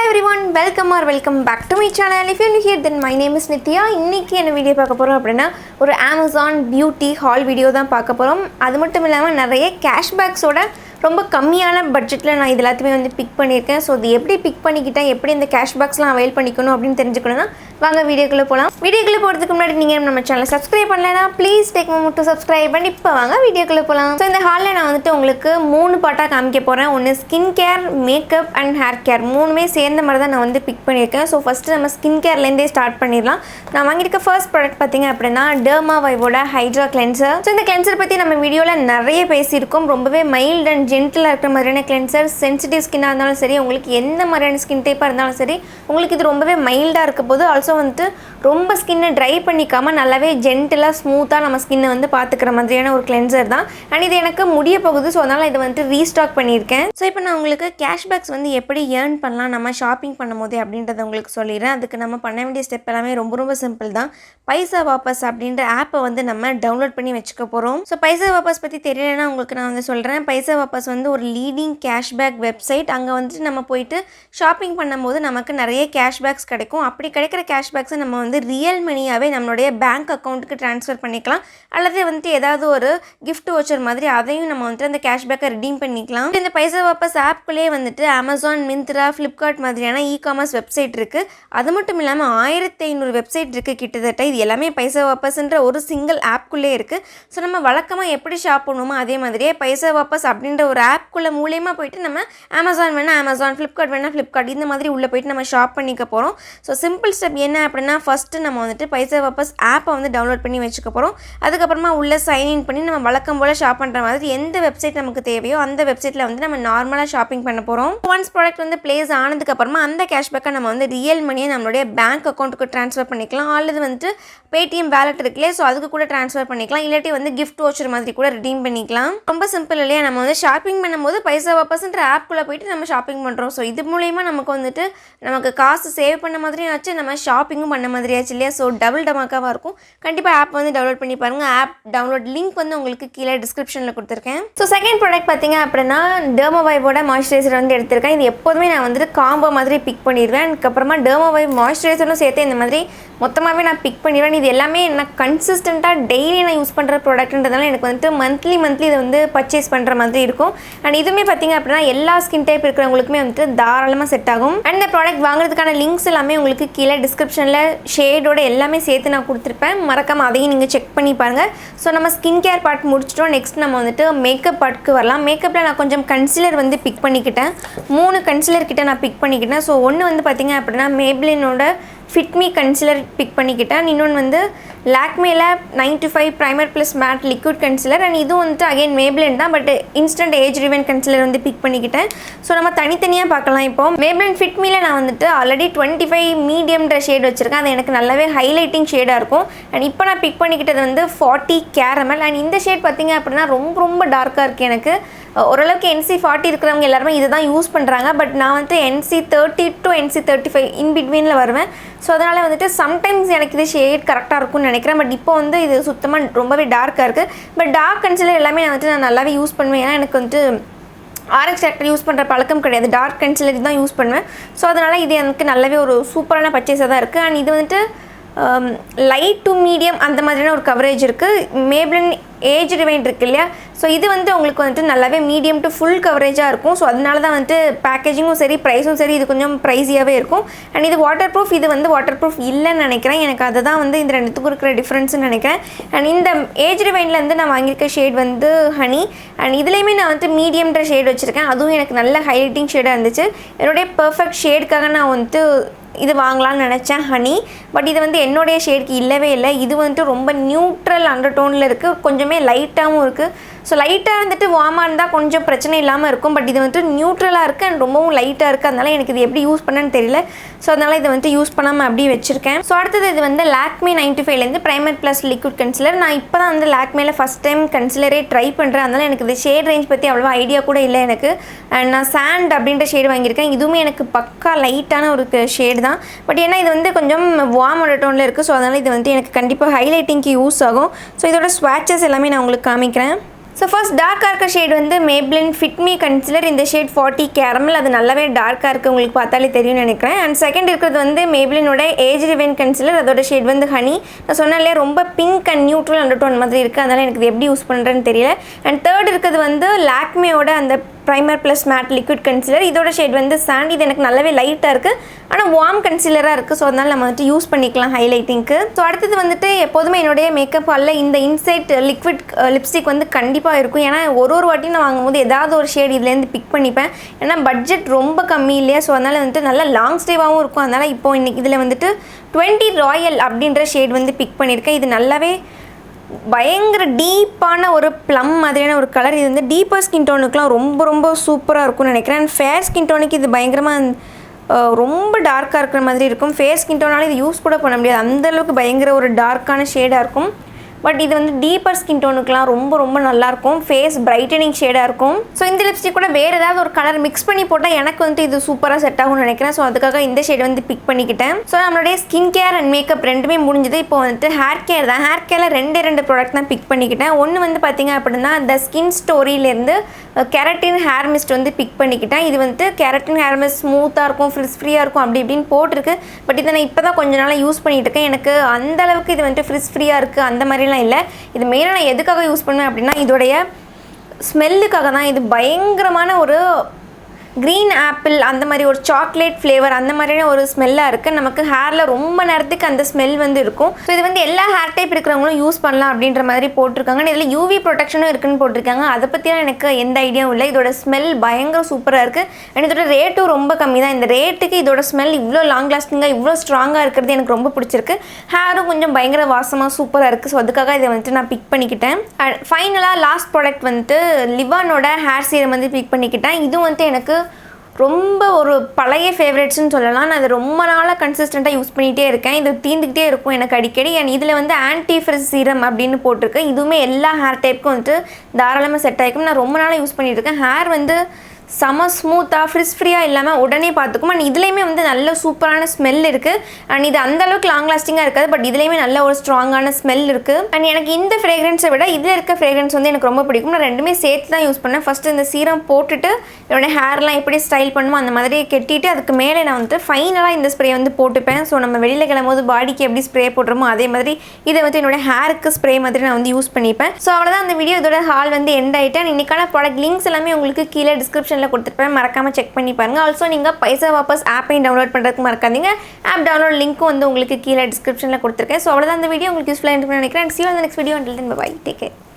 everyone, welcome back to my channel. If you're new here, then my name is Nithya. இன்னைக்கு என்ன video பார்க்க போறோம் அப்படினா ஒரு Amazon beauty haul வீடியோ தான் பார்க்க போறோம். அது மட்டும் இல்லாம நிறைய கேஷ்பேக்ஸோட ரொம்ப கம்மியான பட்ஜெட்ல நான் இது எல்லாத்தையுமே வந்து பிக் பண்ணியிருக்கேன். ஸோ இது எப்படி பிக் பண்ணிக்கிட்டேன், எப்படி இந்த கேஷ்பேக்ஸ்லாம் அவைல் பண்ணிக்கணும் அப்படின்னு தெரிஞ்சுக்கணும்னா வாங்க வீடியோக்குள்ளே போகலாம். வீடியோக்குள்ளே போகிறதுக்கு முன்னாடி நீங்கள் நம்ம சேனலை சப்ஸ்கிரைப் பண்ணலைன்னா please take moment to subscribe பண்ணி இப்போ வாங்க வீடியோக்குள்ளே போகலாம். ஸோ இந்த ஹாலில் நான் வந்துட்டு உங்களுக்கு 3 பார்ட்டாக காமிக்க போகிறேன். ஒன்று skin care, makeup and hair care, மூணுமே சேர்ந்த மாதிரி தான் நான் வந்து பிக் பண்ணியிருக்கேன். ஸோ ஃபஸ்ட்டு நம்ம ஸ்கின் கேர்லேருந்தே ஸ்டார்ட் பண்ணிடலாம். நான் வாங்கியிருக்க ஃபர்ஸ்ட் ப்ராடக்ட் பார்த்தீங்க அப்படின்னா டெர்மாவைவோட ஹைட்ரா கிளென்சர். ஸோ இந்த கிளென்சர் பற்றி நம்ம வீடியோவில் நிறைய பேசியிருக்கோம். ரொம்பவே மைல்ட் அண்ட் ஜென்டிலாக இருக்கிற மாதிரியான கிளென்சர். சென்சிட்டிவ் ஸ்கின்னாக இருந்தாலும் சரி, உங்களுக்கு எந்த மாதிரியான ஸ்கின் டைப்பாக இருந்தாலும் சரி, உங்களுக்கு இது ரொம்பவே மைல்டாக இருக்க போது ஆல்சோ வந்துட்டு ரொம்ப ஸ்கின்னை ட்ரை பண்ணிக்காமல் நல்லாவே ஜென்டிலாக ஸ்மூத்தாக நம்ம ஸ்கின்னை வந்து பார்த்துக்கிற மாதிரியான ஒரு கிளென்சர் தான். அண்ட் இது எனக்கு முடிய போகுது, ஸோ அதனால் இதை வந்துட்டு ரீஸ்டாக் பண்ணியிருக்கேன். ஸோ இப்போ நான் உங்களுக்கு கேஷ்பேக்ஸ் வந்து எப்படி ஏர்ன் பண்ணலாம் நம்ம ஷாப்பிங் பண்ணும் போதே அப்படின்றத உங்களுக்கு சொல்லிடுறேன். அதுக்கு நம்ம பண்ண வேண்டிய ஸ்டெப் எல்லாமே ரொம்ப சிம்பிள் தான். பைசா வாபஸ் அப்படின்ற ஆப்பை வந்து நம்ம டவுன்லோட் பண்ணி வச்சுக்க போகிறோம். ஸோ பைசா வாபஸ் பற்றி தெரியலைன்னா உங்களுக்கு நான் வந்து சொல்கிறேன். பைசா வாபஸ் வந்து ஒரு லீடிங் கேஷ்பேக் வெப்சைட். அங்கே வந்துட்டு நம்ம போயிட்டு ஷாப்பிங் பண்ணும்போது நமக்கு நிறைய கேஷ்பேக்ஸ் கிடைக்கும். அப்படி கிடைக்கிற கேஷ்பேக்ஸை நம்ம வந்து ரியல் மணியாகவே நம்மளுடைய பேங்க் அக்கௌண்ட்டுக்கு ட்ரான்ஸ்ஃபர் பண்ணிக்கலாம். அல்லது வந்துட்டு ஏதாவது ஒரு கிஃப்ட் வச்சர் மாதிரி அதையும் நம்ம வந்துட்டு அந்த கேஷ்பேக்கை ரிடீம் பண்ணிக்கலாம். இந்த பைசா வாபஸ் ஆப்குள்ளேயே வந்துட்டு அமேசான், மிந்த்ரா, ஃப்ளிப்கார்ட் மாதிரியான இ-காமர்ஸ் வெப்சைட் இருக்குது. அது மட்டும் இல்லாமல் 1500 வெப்சைட் இருக்குது கிட்டத்தட்ட. இது எல்லாமே பைசா வாபஸ்ன்ற ஒரு சிங்கிள் ஆப்குள்ளே இருக்குது. ஸோ நம்ம வழக்கமாக எப்படி ஷாப் பண்ணுவோமோ அதே மாதிரியே பைசா வாபஸ் அப்படின்ற ஒரு ஆப்குள்ளே மூலியமாக போயிட்டு நம்ம அமேசான் வேணால் அமேசான், ஃப்ளிப்கார்ட் வேணால் ஃப்ளிப்கார்ட், இந்த மாதிரி உள்ளே போயிட்டு நம்ம ஷாப் பண்ணிக்க போகிறோம். ஸோ சிம்பிள் ஸ்டெப் என்ன அப்படின்னா, ஃபஸ்ட்டு நம்ம வந்துட்டு பைசா வாபஸ் ஆப்பை வந்து டவுன்லோட் பண்ணி வச்சுக்க போகிறோம். அதுக்கப்புறமா உள்ளே சைன்இன் பண்ணி நம்ம வழக்கம் போல் ஷாப் பண்ணுற மாதிரி எந்த வெப்சைட் நமக்கு தேவையோ அந்த வெப்சைட்டில் வந்து நம்ம நார்மலாக ஷாப்பிங் பண்ண போகிறோம். ஒன்ஸ் ப்ராடக்ட் வந்து பிளேஸ் ஆனதுக்கப்புறமா அந்த கேஷ்பேக்கை நம்ம வந்து ரியல் மணியை நம்மளுடைய பேங்க் அக்கௌண்ட்டுக்கு ட்ரான்ஸ்ஃபர் பண்ணிக்கலாம். அல்லது வந்துட்டு பேடிஎம் வேலட் இருக்குல்லையே, ஸோ அதுக்கு கூட ட்ரான்ஸ்ஃபர் பண்ணிக்கலாம். இல்லாட்டி வந்து கிஃப்ட் வச்சர் மாதிரி கூட ரிடீம் பண்ணிக்கலாம். ரொம்ப சிம்பிள் இல்லையா? நம்ம வந்து ஷாப்பிங் பண்ணும்போது பைசா வாபஸ்ன்ற ஆப்குள்ளே போயிட்டு நம்ம ஷாப்பிங் பண்ணுறோம். ஸோ இது மூலயமா நமக்கு வந்துட்டு நமக்கு காசு சேவ் பண்ண மாதிரியும் ஆச்சு, நம்ம ஷாப்பிங்கும் பண்ண மாதிரி ஆச்சு இல்லையா? ஸோ டபுள் டமாக்காவாக இருக்கும். கண்டிப்பாக ஆப் வந்து டவுன்லோட் பண்ணி பாருங்கள். ஆப் டவுன்லோட் லிங்க் வந்து உங்களுக்கு கீழே டிஸ்கிரிப்ஷனில் கொடுத்துருக்கேன். ஸோ செகண்ட் ப்ராடக்ட் பார்த்தீங்க அப்படின்னா டெர்மாவைவோட மாய்ஸ்சரைசர் வந்து எடுத்திருக்கேன். இது எப்போதுமே நான் வந்துட்டு காம்போ மாதிரி பிக் பண்ணிடுவேன். அதுக்கப்புறமா டெர்மாவைவ் மாய்ஸ்சரைசரும் சேர்த்து இந்த மாதிரி மொத்தமாகவே நான் பிக் பண்ணிடுவேன். இது எல்லாமே நான் கன்சிஸ்டண்ட்டாக டெய்லி நான் யூஸ் பண்ணுற ப்ராடக்ட்ன்றதுனால எனக்கு வந்துட்டு மந்த்லி இதை வந்து பர்ச்சேஸ் பண்ணுற மாதிரி இருக்கும். அண்ட் இதுவுமே பார்த்தீங்க அப்படின்னா எல்லா ஸ்கின் டைப் இருக்கிறவங்களுக்குமே வந்துட்டு தாராளமாக செட் ஆகும். அண்ட் இந்த ப்ராடக்ட் வாங்குறதுக்கான லிங்க்ஸ் எல்லாமே உங்களுக்கு கீழே டிஸ்கிரிப்ஷனில் ஷேடோட எல்லாமே சேர்த்து நான் கொடுத்துருப்பேன். மறக்காமல் அதையும் நீங்கள் செக் பண்ணி பாருங்கள். ஸோ நம்ம ஸ்கின் கேர் பார்ட் முடிச்சிட்டோம். நெக்ஸ்ட் நம்ம வந்துட்டு மேக்கப் பார்ட்டுக்கு வரலாம். மேக்கப்பில் நான் கொஞ்சம் கன்சிலர் வந்து பிக் பண்ணிக்கிட்டேன். 3 கன்சிலர் கிட்ட நான் பிக் பண்ணிக்கிட்டேன். ஸோ ஒன்று வந்து பார்த்தீங்க அப்படின்னா மேப்ளினோட ஃபிட் மீ கன்சிலர் பிக் பண்ணிக்கிட்டேன். இன்னொன்று வந்து லாக்மேல 95 primer plus mat liquid concealer. And இதுவும் வந்துட்டு அகைன் மேப்ளின் தான், பட் இன்ஸ்டன்ட் ஏஜ் ரிவன் கன்சிலர் வந்து பிக் பண்ணிக்கிட்டேன். ஸோ நம்ம தனித்தனியாக பார்க்கலாம். இப்போ மேப்ளின் ஃபிட் மீல நான் வந்துட்டு ஆல்ரெடி 25 மீடியம்ன்ற ஷேட் வச்சுருக்கேன். அது எனக்கு நல்லாவே ஹைலைட்டிங் ஷேடாக இருக்கும். அண்ட் இப்போ நான் பிக் பண்ணிக்கிட்டது வந்து 40 கேரமல். அண்ட் இந்த ஷேட் பார்த்தீங்க அப்படின்னா ரொம்ப டார்க்காக இருக்குது. எனக்கு ஓரளவுக்கு NC40 இருக்கிறவங்க எல்லாருமே இதை தான் யூஸ் பண்ணுறாங்க. பட் நான் வந்துட்டு NC30 to NC35 இன் பிட்வீனில் வருவேன். ஸோ அதனால் வந்துட்டு சம்டைம்ஸ் எனக்கு இது ஷேட் கரெக்டாக இருக்கும்னு நினைக்கிறேன். பட் இப்போ வந்து இது சுத்தமாக ரொம்பவே டார்க்காக இருக்குது. பட் டார்க் கன்சிலர் எல்லாமே நான் நல்லாவே யூஸ் பண்ணுவேன். ஏன்னா எனக்கு வந்துட்டு ஆரஞ்ச் கேரக்டர் யூஸ் பண்ணுற பழக்கம் கிடையாது. டார்க் கன்சிலர் தான் யூஸ் பண்ணுவேன். ஸோ அதனால் இது எனக்கு நல்லாவே ஒரு சூப்பரான பர்ச்சேஸாக தான் இருக்குது. அண்ட் இது வந்துட்டு லைட் டு மீடியம் அந்த மாதிரியான ஒரு கவரேஜ் இருக்குது. மேப்ளின் ஏஜ் ரிவைன் இருக்குது இல்லையா? ஸோ இது வந்து உங்களுக்கு வந்துட்டு நல்லாவே மீடியம் டு ஃபுல் கவரேஜாக இருக்கும். ஸோ அதனால தான் வந்துட்டு பேக்கேஜிங்கும் சரி, ப்ரைஸும் சரி, இது கொஞ்சம் ப்ரைஸியாகவே இருக்கும். அண்ட் இது வாட்டர் ப்ரூஃப். இது வந்து வாட்டர் ப்ரூஃப் இல்லைன்னு நினைக்கிறேன். எனக்கு அதை தான் வந்து இந்த ரெண்டுத்துக்கும் இருக்கிற டிஃப்ரென்ஸ்னு நினைக்கிறேன். அண்ட் இந்த ஏஜ் ரிவைன்லேருந்து நான் வாங்கியிருக்க ஷேட் வந்து ஹனி. அண்ட் இதுலேயுமே நான் வந்துட்டு மீடியம்ன்ற ஷேட் வச்சுருக்கேன். அதுவும் எனக்கு நல்ல ஹைலைட்டிங் ஷேடாக இருந்துச்சு. என்னுடைய பர்ஃபெக்ட் ஷேடுக்காக நான் வந்துட்டு இது வாங்கலாம்னு நினச்சேன், ஹனி. பட் இது வந்து என்னுடைய ஷேடுக்கு இல்லவே இல்லை. இது வந்துட்டு ரொம்ப நியூட்ரல் அண்டர் டோனில் இருக்குது, கொஞ்சமே லைட்டாகவும் இருக்குது. ஸோ லைட்டாக வந்துட்டு வார்மாக இருந்தால் கொஞ்சம் பிரச்சனை இல்லாமல் இருக்கும். பட் இது வந்துட்டு நியூட்ரலாக இருக்குது அண்ட் ரொம்பவும் லைட்டாக இருக்குது. அதனால் எனக்கு இது எப்படி யூஸ் பண்ணேன்னு தெரியல. ஸோ அதனால் இதை வந்துட்டு யூஸ் பண்ணாமல் அப்படியே வச்சுருக்கேன். ஸோ அடுத்தது இது வந்து லாக்மே 95லேருந்து ப்ரைமர் ப்ளஸ் லிக்விட் கன்சிலர். நான் இப்போ தான் வந்து லாக்மேல ஃபஸ்ட் டைம் கன்சிலரே ட்ரை பண்ணுறேன். அதனால் எனக்கு இது ஷேட் ரேஞ்ச் பற்றி அவ்வளோவா ஐடியா கூட இல்லை எனக்கு. அண்ட் நான் சாண்ட் அப்படின்ற ஷேடு வாங்கியிருக்கேன். இதுவுமே எனக்கு பக்கா லைட்டான ஒரு ஷேடு தான். பட் ஏன்னா இது வந்து கொஞ்சம் வார்ம் டோனில் இருக்குது. ஸோ அதனால் இது வந்து எனக்கு கண்டிப்பாக ஹைலைட்டிங்க்கு யூஸ் ஆகும். ஸோ இதோட ஸ்வாட்சஸ் எல்லாமே நான் உங்களுக்கு காமிக்கிறேன். ஸோ ஃபர்ஸ்ட் டார்க்காக இருக்க ஷேட் வந்து Maybelline ஃபிட் மீ கன்சிலர், இந்த ஷேட் 40 கேரமல். அது நல்லாவே டார்க்காக இருக்குது, உங்களுக்கு பார்த்தாலே தெரியும்னு நினைக்கிறேன். அண்ட் செகண்ட் இருக்கிறது வந்து Maybellineோட ஏஜ் ரிவைன் கன்சிலர், அதோட ஷேட் வந்து ஹனி. நான் சொன்னாலே ரொம்ப பிங்க் அண்ட் நியூட்ரல் அண்டர்டோன் மாதிரி இருக்குது, அதனால் எனக்கு இது எப்படி யூஸ் பண்ணுறேன்னு தெரியல. அண்ட் தேர்ட் இருக்கிறது வந்து லாக்மேயோட அந்த primer plus mat liquid concealer, இதோட ஷேட் வந்து சாண்ட். இது எனக்கு நல்லாவே லைட்டாக இருக்குது, ஆனால் வார்ம் கன்சிலராக இருக்குது. ஸோ அதனால் நம்ம வந்துட்டு யூஸ் பண்ணிக்கலாம் ஹைலைட்டிங்க்கு. ஸோ அடுத்தது வந்துட்டு எப்போதுமே என்னுடைய மேக்கப் ஹாலில் இந்த இன்சைட் லிக்விட் லிப்ஸ்டிக் வந்து கண்டிப்பாக இருக்கும். ஏன்னா ஒரு வாட்டியும் நான் வாங்கும்போது ஏதாவது ஒரு ஷேட் இதுலேருந்து பிக் பண்ணிப்பேன். ஏன்னா பட்ஜெட் ரொம்ப கம்மி இல்லையா, ஸோ அதனால் வந்துட்டு நல்லா லாங் ஸ்டேவாகவும் இருக்கும். அதனால் இப்போ இன்றைக்கி இதில் வந்துட்டு 20 ராயல் அப்படின்ற ஷேட் வந்து பிக் பண்ணியிருக்கேன். இது நல்லாவே பயங்கர டீப்பான ஒரு ப்ளம் மாதிரியான ஒரு கலர். இது வந்து டீப்பர் ஸ்கின் டோனுக்குலாம் ரொம்ப ரொம்ப சூப்பராக இருக்கும்னு நினைக்கிறேன். அண்ட் ஃபேர் ஸ்கின் டோனுக்கு இது பயங்கரமாக ரொம்ப டார்க்காக இருக்கிற மாதிரி இருக்கும். ஃபேர் ஸ்கின் டோனால இது யூஸ் கூட பண்ண முடியாது, அந்தளவுக்கு பயங்கர ஒரு டார்க்கான ஷேடாக இருக்கும். பட் இது வந்து டீப்பர் ஸ்கின் டோனுக்குலாம் ரொம்ப ரொம்ப நல்லாயிருக்கும், ஃபேஸ் பிரைட்டனிங் ஷேடாக இருக்கும். ஸோ இந்த லிப்ஸ்டிக் கூட வேறு ஏதாவது ஒரு கலர் மிக்ஸ் பண்ணி போட்டால் எனக்கு வந்து இது சூப்பராக செட் ஆகும்னு நினைக்கிறேன். ஸோ அதுக்காக இந்த ஷேட் வந்து பிக் பண்ணிக்கிட்டேன். ஸோ நம்மளுடைய ஸ்கின் கேர் அண்ட் மேக்கப் ரெண்டுமே முடிஞ்சது. இப்போ வந்துட்டு ஹேர் கேர் தான். ஹேர் கேரில் ரெண்டு ப்ராடக்ட் தான் பிக் பண்ணிக்கிட்டேன். ஒன்று வந்து பார்த்திங்க அப்படின்னா த ஸ்கின் ஸ்டோரியிலேருந்து கெரட்டின் ஹேர் மிஸ்ட் வந்து பிக் பண்ணிக்கிட்டேன். இது வந்து கெரட்டின் ஹேர் மிஸ்ட் ஸ்மூத்தாக இருக்கும், ஃப்ரிஸ் ஃப்ரீயாக இருக்கும் அப்படி இப்படின்னு போட்டிருக்கு. பட் இதை நான் இப்போ தான் கொஞ்ச நாளாக யூஸ் பண்ணிகிட்டு இருக்கேன். எனக்கு அந்தளவுக்கு இது வந்துட்டு ஃப்ரிஸ் ஃப்ரீயாக இருக்குது அந்த மாதிரிலாம் இல்லை. இது மெயினாக நான் எதுக்காக யூஸ் பண்ணுவேன் அப்படின்னா இதோடைய ஸ்மெல்லுக்காக தான். இது பயங்கரமான ஒரு க்ரீன் ஆப்பிள் அந்த மாதிரி ஒரு சாக்லேட் ஃப்ளேவர் அந்த மாதிரியான ஒரு ஸ்மெல்லாக இருக்குது. நமக்கு ஹேரில் ரொம்ப நேரத்துக்கு அந்த ஸ்மெல் வந்து இருக்கும். ஸோ இது வந்து எல்லா ஹேர் டைப் இருக்கிறவங்களும் யூஸ் பண்ணலாம் அப்படின்ற மாதிரி போட்டிருக்காங்க. இதில் யூவி ப்ரொடெக்ஷனும் இருக்குன்னு போட்டிருக்காங்க. அதை பற்றிலாம் எனக்கு எந்த ஐடியாவும் இல்லை. இதோட ஸ்மெல் பயங்கர சூப்பராக இருக்குது. அண்ட் இதோட ரேட்டும் ரொம்ப கம்மி தான். இந்த ரேட்டுக்கு இதோட ஸ்மெல் இவ்வளோ லாங் லாஸ்டிங்காக இவ்வளோ ஸ்ட்ராங்காக இருக்கிறது எனக்கு ரொம்ப பிடிச்சிருக்கு. ஹேரும் கொஞ்சம் பயங்கர வாசமாக சூப்பராக இருக்குது. ஸோ அதுக்காக இதை வந்துட்டு நான் பிக் பண்ணிக்கிட்டேன். அண்ட் ஃபைனலாக லாஸ்ட் ப்ராடக்ட் வந்துட்டு லிவானோட ஹேர் சீரம் வந்து பிக் பண்ணிக்கிட்டேன். இதுவும் வந்துட்டு எனக்கு ரொம்ப ஒரு பழைய ஃபேவரட்ஸ்னு சொல்லலாம். நான் அதை ரொம்ப நாளாக கன்சிஸ்டண்ட்டாக யூஸ் பண்ணிகிட்டே இருக்கேன். இது தீர்ந்துக்கிட்டே இருக்கும் எனக்கு அடிக்கடி. அண்ட் இதில் வந்து ஆன்டி ஃப்ரிஸ் சீரம் அப்படின்னு போட்டிருக்கு. இதுவுமே எல்லா ஹேர் டைப்புக்கும் வந்துட்டு தாராளமாக செட் ஆகிக்கும். நான் ரொம்ப நாளாக யூஸ் பண்ணிகிட்டு இருக்கேன். ஹேர் வந்து செம ஸ்மூத்தாக ஃப்ரிஸ் ஃப்ரீயாக இல்லாமல் உடனே பார்த்துக்கும். அண்ட் இதுலேயுமே வந்து நல்ல சூப்பரான ஸ்மெல் இருக்குது. அண்ட் இது அந்தளவுக்கு லாங் லாஸ்டிங்காக இருக்காது, பட் இதுலேயுமே நல்ல ஒரு ஸ்ட்ராங்கான ஸ்மெல் இருக்குது. அண்ட் எனக்கு இந்த ஃப்ரேக்ரன்ஸை விட இதில் இருக்க ஃப்ரேக்ரன்ஸ் வந்து எனக்கு ரொம்ப பிடிக்கும். நான் ரெண்டுமே சேர்த்து தான் யூஸ் பண்ணேன். ஃபஸ்ட்டு இந்த சீரம் போட்டுட்டு என்னோடய ஹேர்லாம் எப்படி ஸ்டைல் பண்ணுமோ அந்த மாதிரி கெட்டிட்டு அதுக்கு மேலே நான் வந்துட்டு ஃபைனலாக இந்த ஸ்ப்ரே வந்து போட்டுப்பேன். ஸோ நம்ம வெளியில் கிளம்பும்போது பாடிக்கு எப்படி ஸ்ப்ரே போடுறோமோ அதே மாதிரி இதை வந்து என்னோடய ஹேருக்கு ஸ்ப்ரே மாதிரி நான் வந்து யூஸ் பண்ணிப்பேன். ஸோ அவ்வளோதான் அந்த வீடியோ. இதோட ஹால் வந்து எண்ட் ஆகிட்டேன். இன்றைக்கான ப்ராடக்ட் லிங்க்ஸ் எல்லாமே உங்களுக்கு கீழே டிஸ்கிரிப்ஷனில் கொடுத்துருப்பேன், மறக்காமல் செக் பண்ணி பாருங்கள். ஆல்சோ நீங்கள் பைசா வாபஸ் ஆப்பையும் டவுன்லோட் பண்ணுறதுக்கு மறக்காதீங்க. ஆப் டவுன்லோட் லிங்க்கும் வந்து உங்களுக்கு கீழே டிஸ்கிரிப்ஷனில் கொடுத்துருக்கேன். ஸோ அவ்வளோதான் அந்த வீடியோ உங்களுக்கு யூஸ்ஃபுல்லாக இருக்குன்னு நினைக்கிறேன். See you on the next video. Until then, bye bye. Take care.